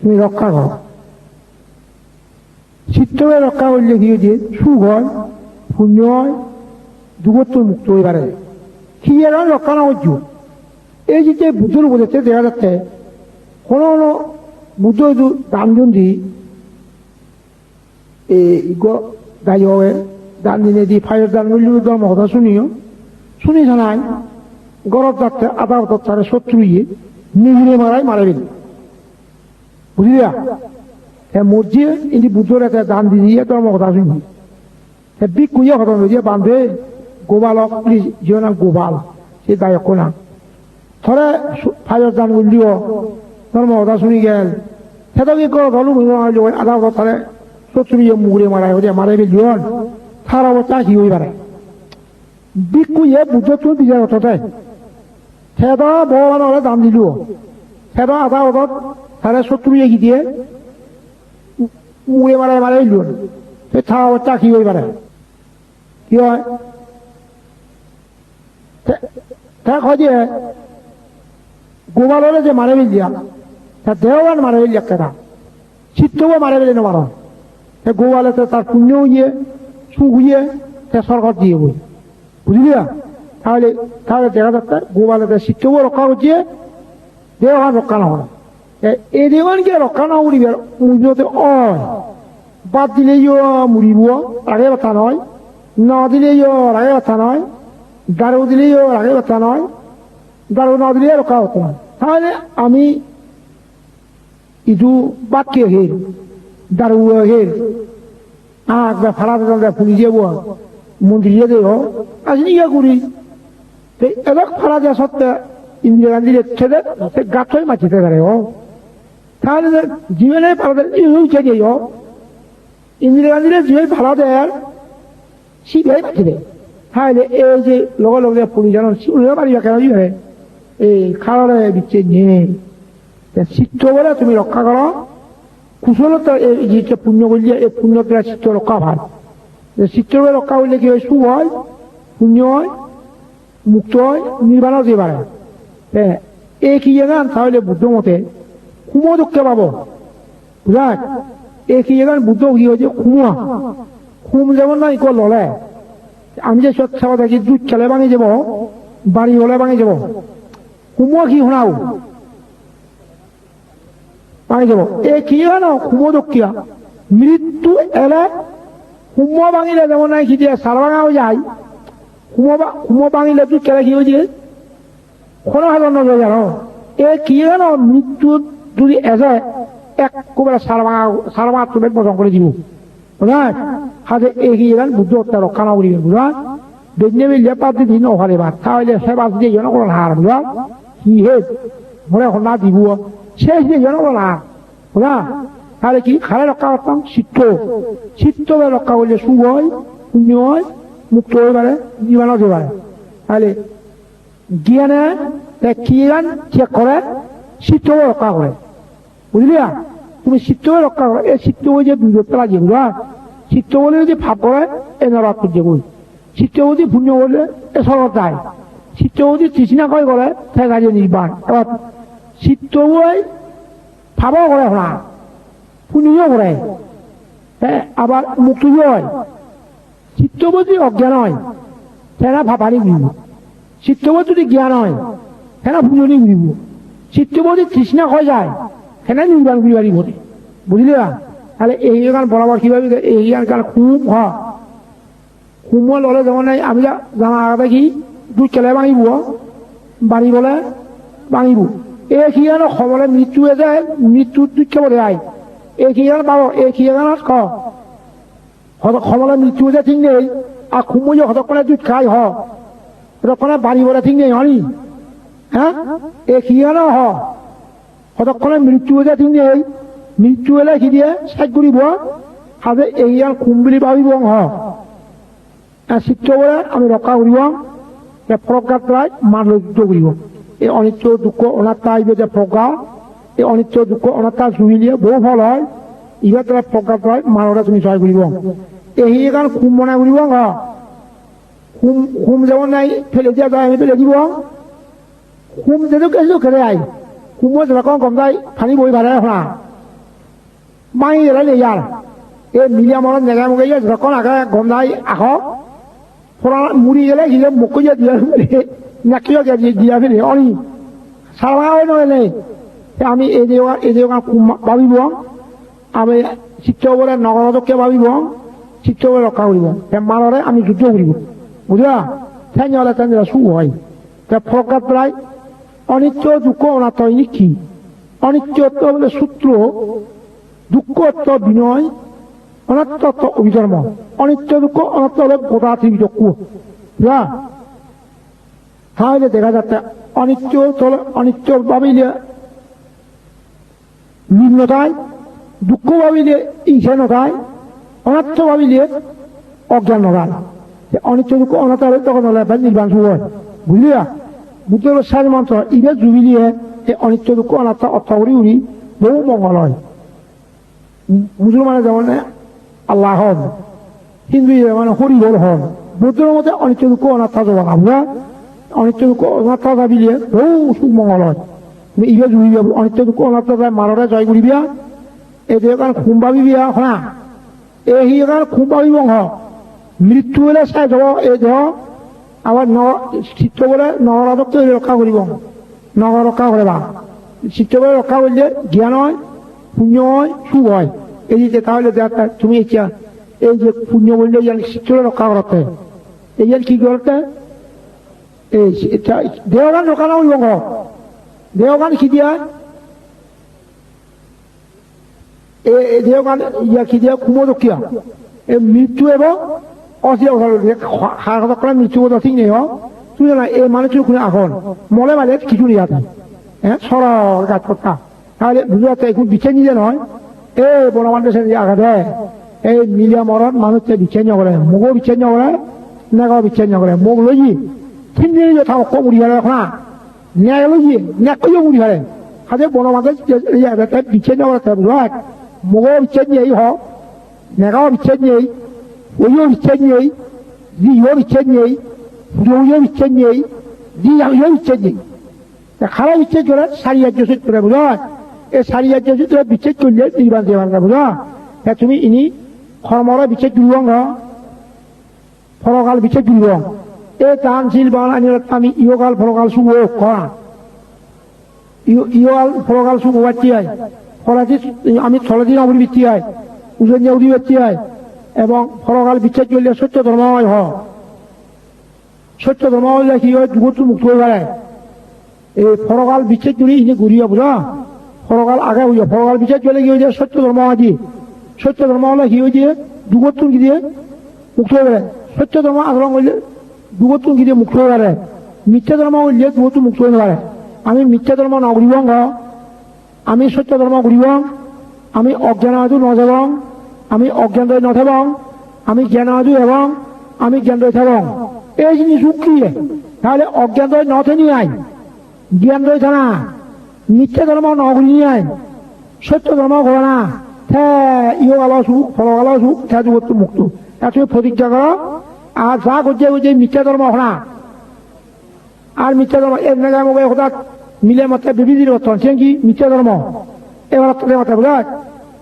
তুমি রক্ষা করো। চিত্তকে রক্ষা করলে কি হয়েছে, সুখ হয়, পুণ্য হয়, যুগত্ব মুক্ত হয়ে পারে। কি এরা রক্ষা না করছো, এই যে বুদ্ধর বলেছে দেখা যাচ্ছে কোন কোন বুদ্ধ দান যদি গাই হবে দান দিনে দি ফাইয়ের দান মূল্য ধর্ম কথা শুনিও শুনি জানাই গরব যাচ্ছে আধা তারা শত্রু ইয়ে নিগুড়ে মারাই মারাবেন বুঝলিয়া। মসজিদ ইনি বুদ্ধর একটা দান দিয়ে ধর্ম কথা শুনি বিক কুইয়া কথা নদী বান্ধে গোপালক যে নাম গোপাল সে দায়ক না থরে ফাইয়ের দান মূল্য ধর্ম কথা শুনি গেল সেটা কি করো ধরু আধা তারা শত্রু মুগুড়ে মারাই হয়ে মারাই লিওন তার অবস্থা কি হয়ে পারে বিকুয়ে বুদ্ধ তুই বিচার অর্থটাই সেটা ভগবান ওরা দাম দিল সেটা আধা অর্থ তারা শত্রু কি দিয়ে মুড়ে মারাই মারাই লিওন সে তার অবস্থা কি হয়ে পারে কি হয় যে গোপালরে যে মারে দিয়া তা দেওয়ান মারে একটা চিত্তও মারে বেলে মারা গোপালে তার পুণ্য হইয়ে সুখ হইয়ে সরকার দিয়ে বই বুঝলিয়া। তাহলে তাহলে দেখা যাচ্ছে গোপালে চিত্তও রক্ষা করছে দেওয়ান রক্ষা না হয় এই দেওয়ানকে রক্ষা না করিবে মুড়িতে অয় বাদ দিলেই মুড়িব আগে কথা নয় না দিলেই আগে কথা নয় দারু দিলেই আগে কথা নয় দারু না দিলে রক্ষা হতো না। তাহলে আমি ইদু বাক্য হের দারু হের ফাড়া ফুলি যাব মন্দিরে দেব আসলে ইয়া করি এবার ফাড়া দেওয়া সত্ত্বে ইন্দিরা গান্ধীর ছেলে সে গাছই মাছিতে পারে তাহলে জীবনে উঠে যাই ইন্দিরা গান্ধীর যে ভাড়া দেয় শিখাই মাছি দেয় তাহলে এই যে লগে লগে পুলিশ জানো পারিবা কেন জীবনে এই খাড়ারে দিচ্ছে নিয়ে চিত্ত বলে তুমি রক্ষা করো কুশলতা এই যে পুণ্য করলে এই পুণ্যটা চিত্ত রক্ষা ভাল চিত্ত রক্ষা করলে কি হয় সুখ হয় পুণ্য হয় মুক্ত হয় নির্বাণ হতে পারে এই কি জানান তাহলে বুদ্ধ মতে কুমো দুঃখে পাবো বুঝাক এই কি জানান বুদ্ধ কি হয়েছে কুমুয়া কুম যেমন না ইকো লড়ে আমি যে সৎসেবা দেখি দুধ খেলে ভাঙে যাব বাড়ি হলে ভাঙে যাব কুমুয়া কি শোনাও ভাঙে যাব এই কি জানো কুমো দুঃখিয়া মৃত্যু এলে কুমো ভাঙিলে যেমন নাই কি দিয়ে সার ভাঙাও যায় কুমো ভাঙিলে তুই কেলে কি হয়েছে কোনো হাজার নজর জানো এই কি জানো মৃত্যু যদি এসে একবারে সার ভাঙা তুমি পছন্দ করে দিব বুঝা হাতে এগিয়ে গেলেন বুদ্ধ হত্যা রক্ষা না করিবেন বুঝা বেজনে মিললে পাঁচ দিন ওখানে বাদ তাহলে সে বাদ দিয়ে জন কোনো হার বুঝা কি হে মনে না দিব শেষ দিয়ে জন কোনো হার বুঝা তাহলে কি খালে রক্ষা করতাম চিত্ত রক্ষা করলে সুখ হয় পুণ্য হয় মুক্ত হয়ে পারে জীবন হতে পারে। তাহলে জ্ঞানে কি জ্ঞান চেক করে চিত্ত রক্ষা করে বুঝলিয়া। তুমি চিত্ত রক্ষা করো এই চিত্ত যে বিভক্ত লাগে বুঝা চিত্ত বলে যদি ভাব করে এ নরাত করছে বই চিত্ত যদি পুণ্য করলে এ সরল যায় চিত্ত যদি তৃষ্ণা করে করে সে গাড়ি নির্বাণ এবার চিত্ত বই ভাবও করে না পুণ্যও করে আবার মুক্ত হয় চিত্ত যদি অজ্ঞান হয় সেনা ভাবানি ঘুরিব চিত্ত যদি জ্ঞান হয় সেনা পুণ্যনি ঘুরিব চিত্ত যদি তৃষ্ণা হয়ে যায় সেনা নির্বাণ ঘুরি পারিব বুঝলি না। তাহলে এই গান বরাবর কিভাবে এই গান খুব খুব ললে যেমন আমি জানা আগে কি দুধ খেলে ভাঙিব বাড়ি বলে ভাঙিব এই কি গান সমলে মৃত্যু যায় মৃত্যুর দুধ খেবলে আয় এই কি গান পাব এই কি গানত সমলে মৃত্যু যে ঠিক নেই আর খুব হতক্ষণে দুধ খাই হতক্ষণে বাড়ি বলে ঠিক নেই হনি হ্যাঁ এই কি গান হতক্ষণে মৃত্যু যে ঠিক নেই মৃত্যু এলে কি দিয়ে শেষ করিব হাতে এই আর কুম বুলি ভাবিব চিত্ত বলে আমি রক্ষা করিব প্রজ্ঞাত প্রায় মান যুদ্ধ করিব এই অনিত্য দুঃখ অনাত্মা আইব যে প্রজ্ঞা এই অনিত্য দুঃখ অনাত্মা জুইলে বহু ফল হয় ইহার দ্বারা প্রজ্ঞাত প্রায় মানটা তুমি সহায় করিব এই কারণ কুম বনাই করিব কুম যেমন নাই ফেলে দিয়া যায় আমি ফেলে দিব কুম যেহেতু খেলে আই কুমো যেরকম গমদাই ফানি বই ভাড়া হনা মাই এরা নেই আর এ মিলিয়া মরণ জায়গা মুখে যেরকম আগে গমদাই আহ ফোড়া মুড়ি গেলে হিলে মুখ দিয়া নাকিও দিয়া ফেলে অনি সারা নয় নেই আমি এই যে ভাবিব আমি চিত্তবরে নগরকে ভাবিব চিত্তবরে রক্ষা করিব মানরে আমি যুদ্ধ করিব বুঝলা তাই নহলে তাই সু হয় ফরকাত প্রায় অনিত্য দুঃখ অনাত্ম কি অনিত্যত্ব বলে সূত্র দুঃখত্ব বিনয় অনাত্মত্ব অভিধর্ম অনিত্য দুঃখ অনাত্ম হলে গোদাতি বিচক্ষ বুঝলা তাহলে দেখা যাচ্ছে অনিত্য ভাবিলে নিম্নতায় দুঃখ ভাবিলে ঈশানতায় অনাত্ম ভাবিলে অজ্ঞান নগাল অনিত্য দুঃখ অনাত্ম হলে তখন হলে নির্বাণ শুরু হয় বুঝলিয়া বুদ্ধের সাজ মন্ত্র ইবে জুবিলিয়ে এই অনিত্য দুঃখ অনাত্ম অর্থ করি উড়ি বহু মঙ্গল হয় মুসলমানের যেমন আল্লাহ হন হিন্দু মানে হরি বল হন বুদ্ধের মধ্যে অনিত্য দুঃখ অনাত্ম যাবা আমরা অনিত্য দুঃখ অনাত্ম ভাবিলিয়ে বহু সুখ মঙ্গল হয় ইবে জুবিলিয়া অনিত্য দুঃখ অনাত্ম মানরে জয় করিবিয়া এই দেহকান খুম ভাবিবিয়া হা এই হিকান খুম ভাবিব মৃত্যু হলে চাই যাব এই দেহ আবার চিত্ত বলে নগরাদককে রক্ষা করিব নগর রক্ষা করবা চিত্ত বলে রক্ষা করলে জ্ঞান হয় পুণ্য হয় সুখ হয় এই যে তাহলে তুমি ইচ্ছা এই যে পুণ্য বললে চিত্ত রক্ষা করতে এই কি করতে এই দেহগান রক্ষা না করিব দেহগান কি দিয়া এই দেহগান ইয়া কি দিয়া কুমদকিয়া এই মৃত্যু এবং মৃত্যু কথা ঠিক নেই তুই না এই মানুষের কোনো এখন মলে মালে কিছু নেই আছে হ্যাঁ সরল গাছ কথা তাহলে বুঝতে এখন বিছে নিজে নয় এই বনমান্ডে আগা দেয় এই মিলিয়া মরণ মানুষকে বিচ্ছেন্ন করে মুখও বিচ্ছেন্ন করে নেগাও বিচ্ছেন্ন করে মুখ লই তিন দিনে যথা অক্ষ মুড়ি হারে এখন নেগ লই নেকও মুড়ি হারে হাতে বনমান্ডে বিচ্ছেন্ন করে বুঝল মুখও বিচ্ছেন্ন হোক নেগাও বিচ্ছেন্ন ওইও বিচ্ছেন্ন দিও বিচ্ছেন্ন দৌড়িও বিচ্ছেন্ন দিও বিচ্ছেন্ন খারাপ বিচ্ছেদ করে সারি রাজ্য সুদ করে বুঝল এই সারি রাজ্য সুদ বিচ্ছেদ করলে নির্বাণ দেওয়ার বুঝল তুমি ইনি কর্মরা বিচ্ছেদ করব ফলকাল বিচ্ছেদ করব এই দানশীল বাঙালি আমি ইহকাল ফলকাল শুভ করা ইহকাল ফলকাল শুভ বাচ্চি হয় ফলাদি আমি থলাদি নবরী বৃত্তি হয় উজন উদি বাচ্চি হয় এবং ফলকাল বিচ্ছেদ করলে সত্য ধর্মময় হয় সত্য ধর্ম হলে কি হয় যুগত মুক্ত হয়ে বেড়ায় এই ফলকাল বিচ্ছেদ করি ইনি ঘুরিয়া বুঝা ফলকাল আগে হইয়া ফলকাল বিচ্ছেদ করলে কি হয়ে সত্য ধর্ম আদি সত্য ধর্ম হলে কি হয়ে যুগত কি দিয়ে মুক্ত হয়ে বেড়ায় সত্য ধর্ম আচরণ করলে যুগত কি দিয়ে মুক্ত হয়ে বেড়ায় মিথ্যা ধর্ম করলে যুগত মুক্ত হয়ে বেড়ায় আমি মিথ্যা ধর্ম না করিব আমি সত্য ধর্ম করিব আমি অজ্ঞান আদু নযাব আমি অজ্ঞান দই নথাব আমি জ্ঞান আদু এবং আমি জ্ঞান দই থাক এই জিনিস উকিয়ে তাহলে অজ্ঞান দই নথে নিয়ে আয় জ্ঞান দই থানা মিথ্যা ধর্ম নগরী নিয়ে আয় সত্য ধর্ম করে না ইহ আলো সুখ ফলগালো সুখ তা যুগত মুক্ত তুমি প্রতিজ্ঞা করো আর যা করছে ওই যে মিথ্যা ধর্ম হনা আর মিথ্যা ধর্ম এর নাগা মোগে হঠাৎ মিলে মতে বিবিধির অর্থন সে কি মিথ্যা ধর্ম এবার তাদের কথা বোঝা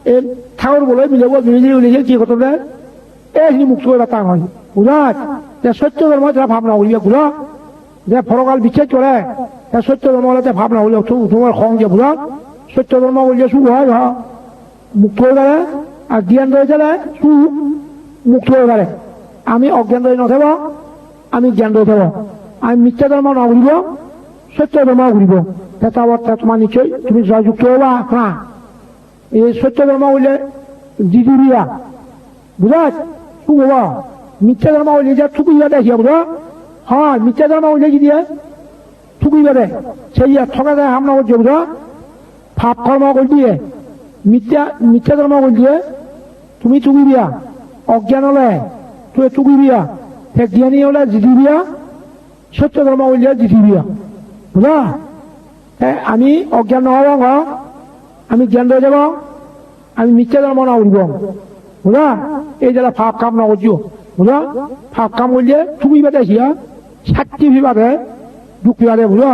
এই ঠাকুর বলে মিলে বিবিধির উলিয়ে কি করতে দেয় এই মুক্ত হয়ে তা হয় বুঝা যে সত্য ধর্ম যারা ভাবনা উলিয়ে বুঝা যে ফলকাল বিচ্ছেদ করে সত্য ধর্ম হলে ভাবনা উলিয়ে তোমার খং যে বুঝা সত্য ধর্ম উলিয়ে সুখ হয় মুক্ত হয়ে গেলে আর জ্ঞান রয়ে গেলে সুখ মুক্ত হয়ে গেলে আমি অজ্ঞান রয়ে নথাব আমি জ্ঞান রয়ে থাকব আমি মিথ্যা ধর্ম না ঘুরিব সত্য ধর্ম ঘুরিব অর্থাৎ তোমার নিশ্চয় তুমি জয়যুক্ত হবা না এই সত্য ধর্ম হইলে দিদিরিয়া বুঝা সুখ হব মিথ্যা ধর্ম হইলে যা ঠুকুইবা দেখিয়া বুঝা হ্যাঁ মিথ্যা ধর্ম হইলে কি দিয়ে ঠুকুইবা দে সেই ঠকা দেয় হামলা করছে বুঝা ভাব কর্ম করে দিয়ে মিথ্যা ধর্ম করে দিয়ে তুমি চুকিবিয়া অজ্ঞান হলে তুই চুকিবিয়া সে জ্ঞানী হলে জিতিবিয়া সত্য ধর্ম হইলে জিতিবিয়া বুঝা আমি অজ্ঞান নহব আমি জ্ঞান রয়ে যাব আমি মিথ্যা ধর্ম না উঠব বুঝা এই যারা ভাব কাম না করছো বুঝা ভাব কাম করলে চুকিবা দেখিয়া সাক্ষী বিবাদে দুঃখ বিবাদে বুঝা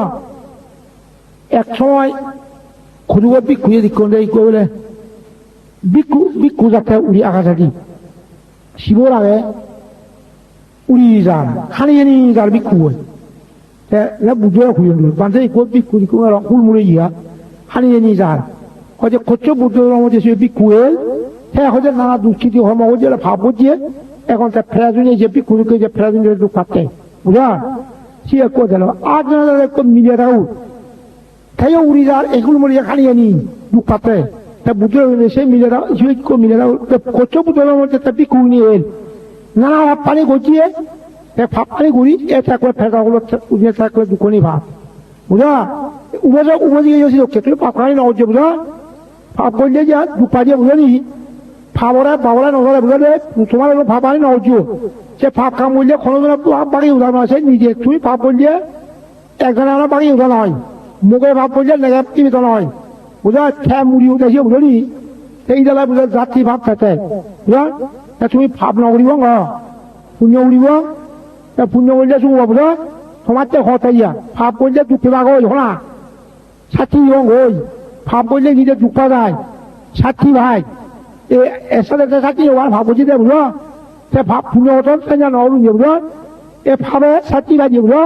এক সময় 고두가 비쿠에 뒷건데 있고 그래. 비쿠 자태 우리 아가자기. 시보라게 우리 자 하니니 자 비쿠. 나 무조야 구연도. 반대 있고 비쿠 가라 훌무래야. 하니니 자. 어제 고쳐 무조랑 어제 비쿠에 해 어제 나나 두키디 하마 어제 바보지. এখন তা ফেরাজুনে যে বিকুকে যে ফেরাজুনের দুঃখ পাতে বুঝা সে কো দিল আজ না কো মিলে দাও তাই উড়িদার এগুলো মরিয়া খালিয়ে নি দুঃখ পাতে তা বুঝে সে মিলে দাও সে কো মিলে দাও কত বুঝলো মধ্যে তা বিকু নিয়ে না না পানি গজিয়ে তে পানি গুড়ি এটা করে ফেরাগুলো উড়িয়ে থাকলে দুকনি ভাব বুঝা উবজি গেছি ওকে তুই পাকাই না হচ্ছে বুঝা পাপ করলে যা দুপা দিয়ে বুঝলি বাবরা নজরে বুঝলে তোমার ভাব আনি নজু সে ভাব কাম করলে কোনো বাড়ি উঠানো আছে নিজে তুমি ভাব করলে একজনে আমরা বাড়ি উঠানো হয় মুখে ভাব করলে নেগেটিভ নয় বুঝা ঠ্যা মুড়ি উঠেছি বুঝলি সেই জায়গায় বুঝে যাত্রী ভাব থাকে বুঝা তুমি ভাব নকরিব পুণ্য উড়িব পুণ্য করলে শুনব বুঝা তোমার তো হতাইয়া ভাব করলে দুঃখে ভাগ হই হনা সাথী রং হই ভাব করলে নিজে দুঃখ যায় সাথী ভাই এসাতে সাথী হওয়ার ভাবছি দে বুঝলো সে ভাব পুণ্য হতন সে যেন অরুণ যে বুঝলো এ ভাবে সাথী ভাই যে বুঝলো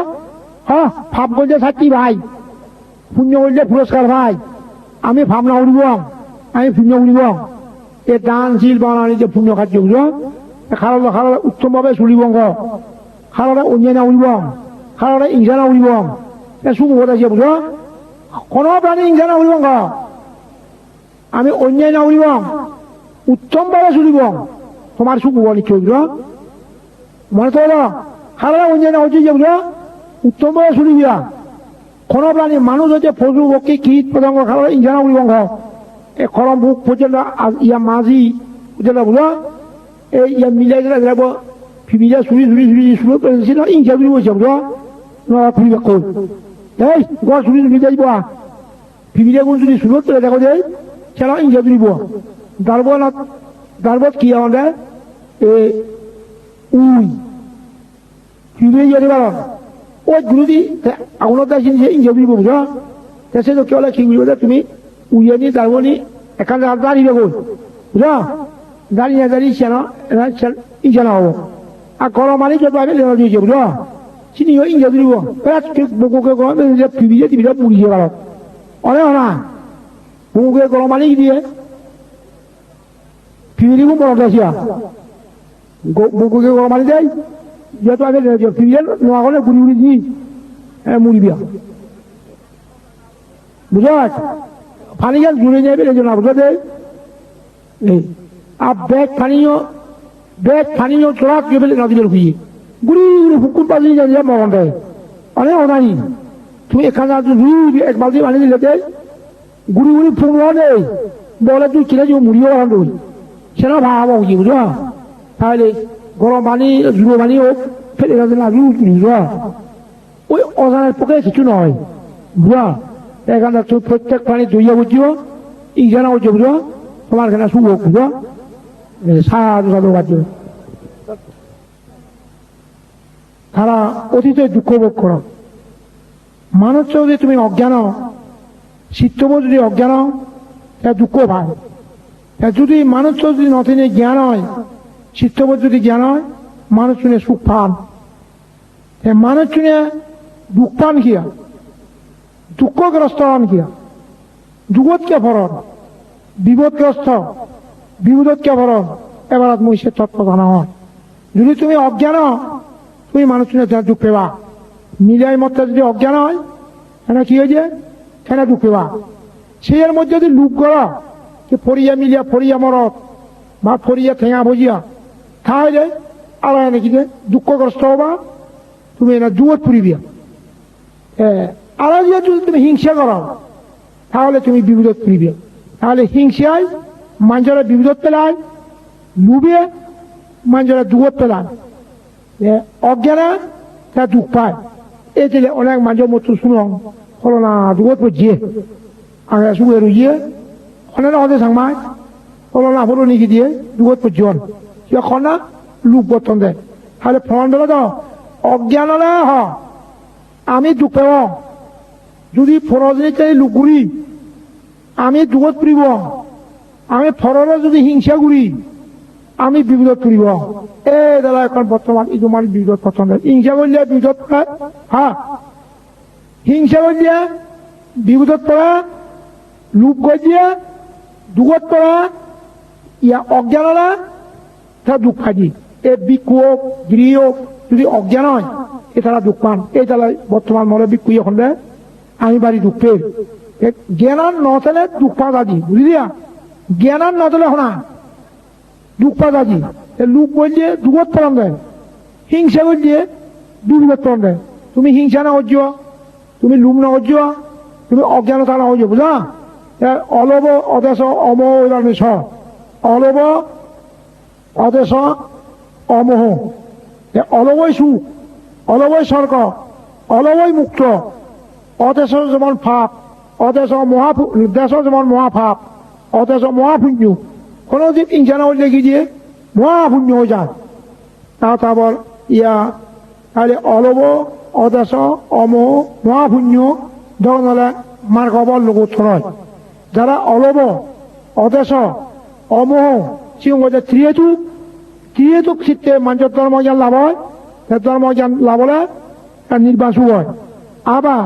হ্যাঁ ভাব করলে সাথী ভাই পুণ্য করলে পুরস্কার ভাই আমি ভাবনা উড়িব আমি পুণ্য উড়িব এ দানশীল বানানি যে পুণ্য খাদ্য বুঝলো খারাপ খারাপ উত্তম ভাবে চলিব খারাপ অন্যায় না উড়িব খারাপ ইংসা না উড়িব এ শুভ হতেছে বুঝলো কোনো প্রাণী ইংসা না উড়িব আমি অন্যায় না উড়িব উত্তম ভাবে চলিব তোমার সুখ হব নিশ্চয় বুঝলো মনে তো হলো খারাপ অন্যায় না হচ্ছে যে বুঝলো উত্তম ভাবে চলিবিয়া কোনো প্রাণী মানুষ হচ্ছে পশু পক্ষী কীট পতঙ্গ খারাপ ইংসা না উড়িব এ খরম বুক পর্যন্ত ইয়া মাঝি পর্যন্ত বুঝলো এই ইয়া মিলাই গেলে যাব ফিবিজা চুরি পেরেছিল ইংসা চুরি হয়েছে বুঝলো ফুরিবে কই এই গড় চুরি যাইব ফিবিজা কোন চুরি চুরি পেলে দেখো যে সেটা ইংসা চুরিব দারবত কি আমাদের উই ফিবিজা যেতে পারো ওই গুরুদি আগুনত যে ইংসা চুরিব বুঝলো সে তো কেউ কি বুঝবো তুমি উইয়ানি দারবনি এখান দাঁড়িয়ে গো বুঝলো দাঁড়িয়ে সেনা ইংসা না হবো আর গরম মানি যত আমি লেনা দিয়েছে বুঝলো চিনি ইংসা চুরিব বকুকে গরম ফিবিজা টিভিটা পুড়িয়ে পারো অনেক না বকুকে গরম মানি দিয়ে ফিবিরিবো মনত আসিয়া বকুকে গরম মানি দেয় যেহেতু আমি ফিবিজা নোয়া করে ঘুরি ঘুরি দি মুড়িবিয়া বুঝা পানি গান জুড়ে যাবে এই জন্য বুঝা দেয় আর ব্যাগ পানীয় চড়া কেবল নদীর খুঁজে গুড়ি গুড়ি পুকুর পাশে যাই মরণ দেয় অনেক অনানি তুমি এখানে এক বালতি পানি দিলে গুড়ি গুড়ি ফুংলা দেয় বলে তুই কিনে যে মুড়িও বানানো সেটা ভাবা উচিত বুঝা তাহলে গরম পানি জুড়ো পানিও ফেলে গেছে না বুঝা ওই অজানের পক্ষে কিছু নয় বুঝা এখানে তুই প্রত্যেক পানি ধুইয়া বুঝিও ইংসানা হচ্ছে বুঝো তোমার এখানে শুভ বুঝো সাধু সাধু বাদ্য তারা অতীতে দুঃখ ভোগ করো মানুষ যদি তুমি অজ্ঞান চিত্তবোধ যদি অজ্ঞান তা দুঃখ পায় যদি মানুষ যদি নথিনে জ্ঞান হয় চিত্তবোধ যদি জ্ঞান হয় মানুষ শুনে সুখ পান মানুষ শুনে দুঃখ পান কিয়া দুঃখগ্রস্ত হন কিয়া দুঃখতকে ভরণ বিপদগ্রস্ত বিপদতকে ভরণ এবার মই সে তত্ত্ব জানা হয় যদি তুমি অজ্ঞান তুমি মানুষ শুনে দুঃখ পেবা মিলাই মত যদি অজ্ঞান হয় এনে কি হয়েছে সেটা দুঃখ পেবা সেই মধ্যে যদি লুপ করো যে ফরিয়া মিলিয়া ফরিয়া মরত বা ফরিয়া ঠেঙা ভজিয়া তাহলে আর নাকি যে দুঃখগ্রস্ত হবা তুমি এনে জুয়ত পুরিবিয়া আর যদি তুমি হিংসা করো তাহলে তুমি বিপদত পুরিবে তাহলে হিংসায় মানুষেরা বিপদত পেলায় লুবে মানুষেরা দুঃখত পেলায় অজ্ঞানা তা দুঃখ পায় এই যে অনেক মানুষের মতো শুনলাম হলো না দুঃখত পড়ছিয়ে আগে শুয়ে রুইয়ে অনেক হতে সাংমায় হলো না হলো নিকি দিয়ে দুঃখত পড়ছিন সে খনা লুক বর্তন দেয় তাহলে ফোন দিল তো অজ্ঞান হ আমি দুঃখ পেব যদি ফরজনি চাই লুকুরি আমি দুগত ফুৰিব আমি ফৰৰে যদি হিংসা করি আমি বিপদত ফুৰিব এই দাদা এখন বর্তমান এই তোমার বিপদত পছন্দ হিংসা করলে বিপদত পড়ে হ্যাঁ হিংসা করলে বিপদত পড়া লোভ গজিয়া দুগত পড়া ইয়া অজ্ঞানরা তা দুঃখ পাই এই বিক্ষু হোক গৃহ হোক যদি অজ্ঞান হয় এ তারা দুঃখ পান এই তারা বর্তমান মনে বিক্ষু এখন দেয় আমি বাড়ি দুঃখ পেয়ে জ্ঞান নথলে দুঃখ পা দাদি বুঝলিয়া জ্ঞান নথলে হনা দুঃখ পা দাদি লোক বলছে দুগত পড়ান দেয় হিংসা বলছে বিপদত পড়ান দেয় তুমি হিংসা না হজ্জ তুমি লোভ না হজ্জ তুমি অজ্ঞানতা না হজ্জ বুঝা অলব অদেশ অমোহ অলব অদেশ অমোহ অলবই সুখ অলবই স্বর্গ অলবই মুক্ত অদেশ যেমন ফাপ অদেশ দেশ যেমন মহাফাপ অদেশ মহাপুণ্য কোনোদিন হিংসা না হলে কি দিয়ে মহাপুণ্য হয়ে যায় তারপর ইয়া তাহলে অলব অদেশ অমোহ মহাপুণ্য যখন হলে মার্গ অবল লোক ছড়ায় যারা অলব অদেশ অমোহ সিংহ ত্রিয়েতুক চিত্তে মানুষের ধর্ম জ্ঞান লাভ হয় সে ধর্ম জ্ঞান লাভ হলে তার নির্বাসু হয় আবার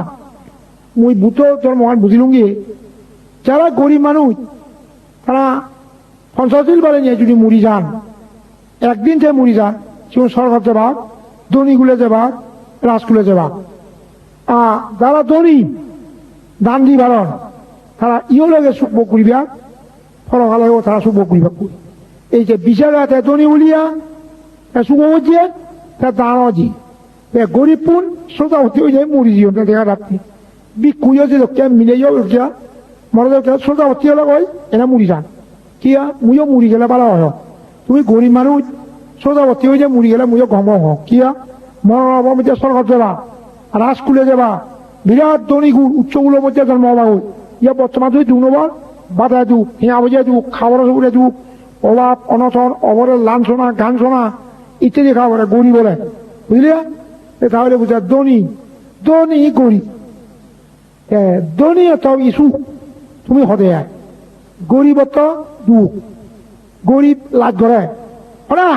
মুই ভূত ধর্ম বুঝিলুঙ্গি যারা গরিব মানুষ তারা 50 দিন বলে নিয়ে যদি মরি যান একদিন থেকে মরি যান সেগুলো সরকার যাবা ধনীগুলো যাবা রাজকুলে যাবা যারা ধনী দান দি ভারণ তারা ইও লগে সুখ ভোগ করিবা ফলকালেও তারা সুখ ভোগ করিবা এই যে বিচারাতে ধনী বলিয়া সুখ হচ্ছে তা দান অজি গরিব পুন শ্রোতা হতে হয়ে যায় মরি জীবনটা দেখা রাখতে বিক্ষুয় যে লোককে মিলে যাও লোকটা মনে লোকটা শ্রোতা হতে হলে কয় এরা মরি যান কিয়া মুইও মরি গেলে ভালো হয় তুমি গরিব মানুষ শ্রোতা হতে হয়ে যায় মরি গেলে মুইও গম হোক কিয়া মনের মধ্যে সরকার যাবা রাজকুলে যাবা বিরাট ধনী গুণ উচ্চগুলোর মধ্যে জন্ম হওয়া ইয়া বর্তমান যদি দু নম্বর বাধা যুগ হিয়া বুঝে যুগ খাবার সুবিধা যুগ অভাব অনশন অবরের লান শোনা গান শোনা ইত্যাদি খাবার গরিব বলে বুঝলি তাহলে বুঝা ধনী গরিব ধনী তো ইস্যু তুমি হদে গরিবত দুঃখ গরিব লাজ ধরে না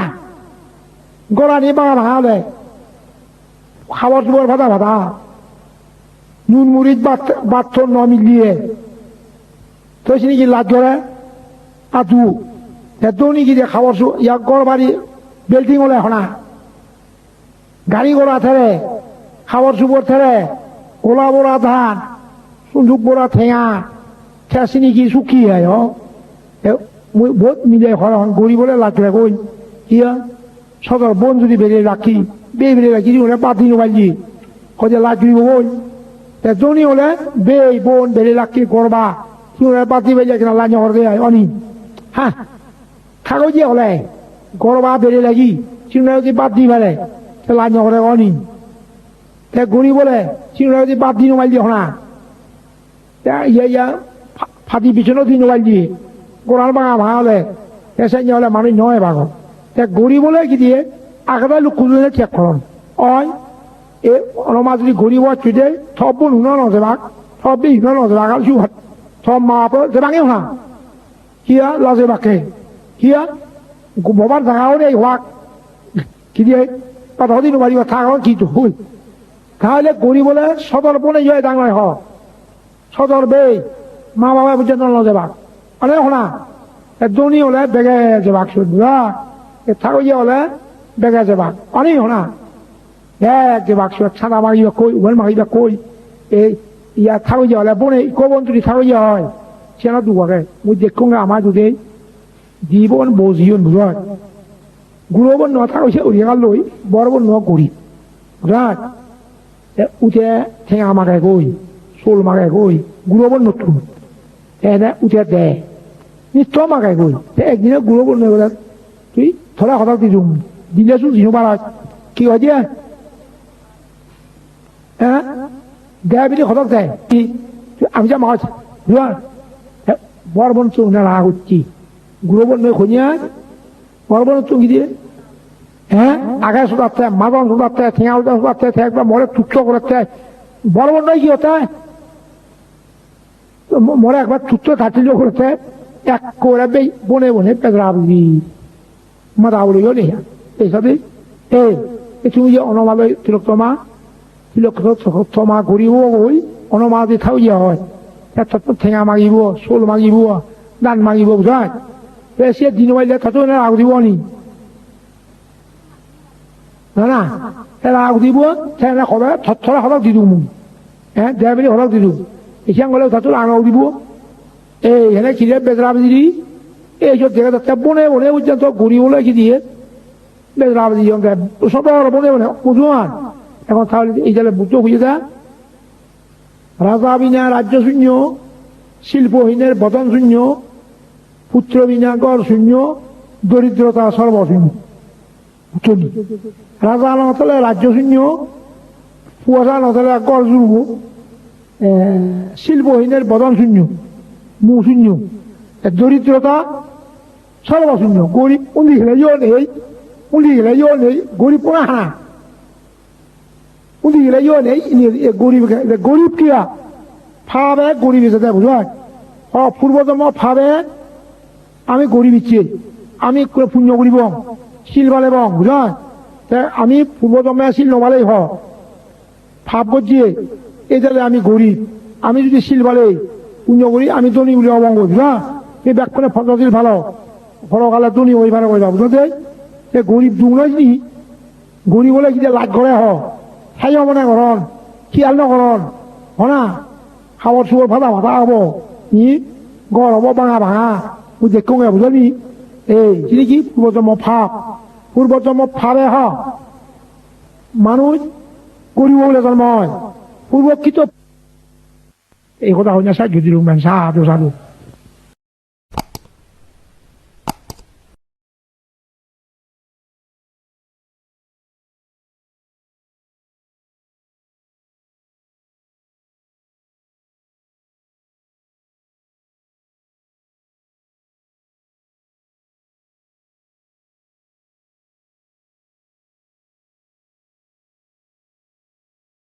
গড়া নিয়ে বাঙা ভাঙা দেয় খাবার দুবার ভাতা ভাতা নুন মুড়ির বাচ্চর ন মিলিয়ে তো সে নাকি লাজ ধরে আর দু ধনী কি দিয়ে খাবার ইয়াক গড় বাড়ি বিল্ডিং হলে হনা গাড়ি ঘোড়া থেরে খাবার সুবর থেরে গোলা বড়া ধান সুন্দুক বড়া ঠেঙা খেসিনি কি শুকি হয় বহুত মিলে হরণ গরিবলে লাগলে কই ইয়া সদর বোন যদি বেরিয়ে রাখি বেরিয়ে রাখি ওরা পাতি নোবাইলি হজে লাজ দিব বই ধনী হলে বে বোন বেরিয়ে রাখি করবা ওরা পাতি বেরিয়ে কিনা লাঞ্জ করে অনি হ্যাঁ কাগজে হলে গরবা বেরিয়ে লাগি চিন্তা যদি বাদ দি পারে লাঞ্জ করে অনি গরিব বলে চিন্তা যদি বাদ দি নোবাইল দিয়ে হনা ইয়া ফাটি পিছনেও দি নোবাইল দিয়ে গোড়াল ভাঙা ভাঙা হলে এসে হলে মানুষ নয় ভাগ গরিব বলে কি দিয়ে আগেটা লোক খুঁজলে চেক করন অয় এ অলমা যদি গরিব চুটে সব বোন হুন নজেবাক সব বি হুন নজেবাক আর সুহাত সব মা বাপ যেবাঙে হা কিয়া লজে বাকে কিয়া ববার জাগাও নেই হওয়াক কি দিয়ে কথা দিন বাড়ি থাকা কি তো হই তাহলে গরিব বলে সদর বনে যায় ডাঙায় হ সদর বে মা বাবা পর্যন্ত নজেবাক অনেক হনা ধনী হলে বেগে যাবাক শুধবা থাকো যে হলে বেগে যাবাক অনেক হনা এক যাবাক ছানা মারিবা কই উভয় মারিবা কই এই ইয়া থাকো যে হলে বনে কবন যদি থাকো যে হয় সে না দুবারে মুই দেখুন আমার দুধে জীবন বজিয়ন বুঝায় গুরুবন ন থাকছে উড়িয়া লই বড়বন ন করি বুঝায় উঠে ঠেঙা মাগায় কই শোল মাগায় কই গুরুবন নতুন এনে উঠে দে নিশ্চ মাগায় কই একদিনে গুরুবন নয় বলে তুই থরা হঠাৎ দিছুম দিলেছো জিনো বাড়া কি হয় দিয়ে হ্যাঁ দেয় বিলি হঠাৎ দেয় কি আমি যা মাছ বুঝার বড়বন চোখ না রাগ হচ্ছি গুরুবন নয় খনিয়া বড়বন চোখ দিয়ে হ্যাঁ আগে শোধাতে মাদন শোধাতে ঠেঙা শোধাতে একবার মরে তুচ্ছ করতে বড়বন নয় কি হতে মরে একবার তুত্ত থাকছিল করতে এক করে বনে বনে পেদরাবি মাথা উড়িও নেই এইসবই তুমি যে অনমালয় তিলকমা ঘূৰিব গৈ অনমা যে থাও যে হয় তাত ঠেঙা মাগিব শোল মাগিব দান মাগিব বুঝায় সে দিন মাইলে তাতো আগ দিব নি না এরা আগ দিব ঠেঙা খবে থরা হলক দি দিওঁ মোক দেয় বুলি হলক দি দিওঁ এতিয়া গ'লে তাতো আঙাও দিব এনে খিলে বেজরাবি দি এইসব দেখা যাচ্ছে বনে বনে পর্যন্ত ঘুরিবলৈ কি দিয়ে বেজরাবি সব বনে বনে বুঝুন এখন তাহলে এই জালে বুঝতে হয়ে যা রাজা বিনা রাজ্য শূন্য শিল্পহীনের বদন শূন্য পুত্র বিনা গড় শূন্য দরিদ্রতা সর্বশূন্য রাজা নথলে রাজ্য শূন্য পুয়াশা নথলে গড় জুড়ব শিল্পহীনের বদন শূন্য মুখ শূন্য দরিদ্রতা সর্বশূন্য গরিব উন্দি খেলে নেই গরিব পোনা হানা উন্দি খেলে নেই গরিব কিয়া ভাবে গরিব এসে বুঝায় পূর্বজন্ম ভাবে আমি গরিব ইচ্ছে আমি পুণ্য করিব শিল বালে বং বুঝায় আমি পূর্বজন্মে শিল নবালেই হ ভাব গজিয়ে এই জালে আমি গরিব আমি যদি শিল বালে পুণ্য করি আমি ধনী বলে অবঙ্গ বুঝা এই ব্যাগখনে ফসল ভালো ফলকালে ধনী ওই ভালো করে বুঝতে সে গরিব দুগুণ যদি গরিব হলে কি লাগ করে খাই হব না ঘরণ খিয়াল নকরণ হনা খাবার চুবর ভাতা ভাতা হব নি গড় হব ভাঙা ভাঙা বুঝে কঙে বুঝলি এই কি পূর্বজন্ম ভাবে মানুষ গরিব বলে জন্ম হয় পূর্বকৃত এই কথা হইনা সাহায্য দিল সাধু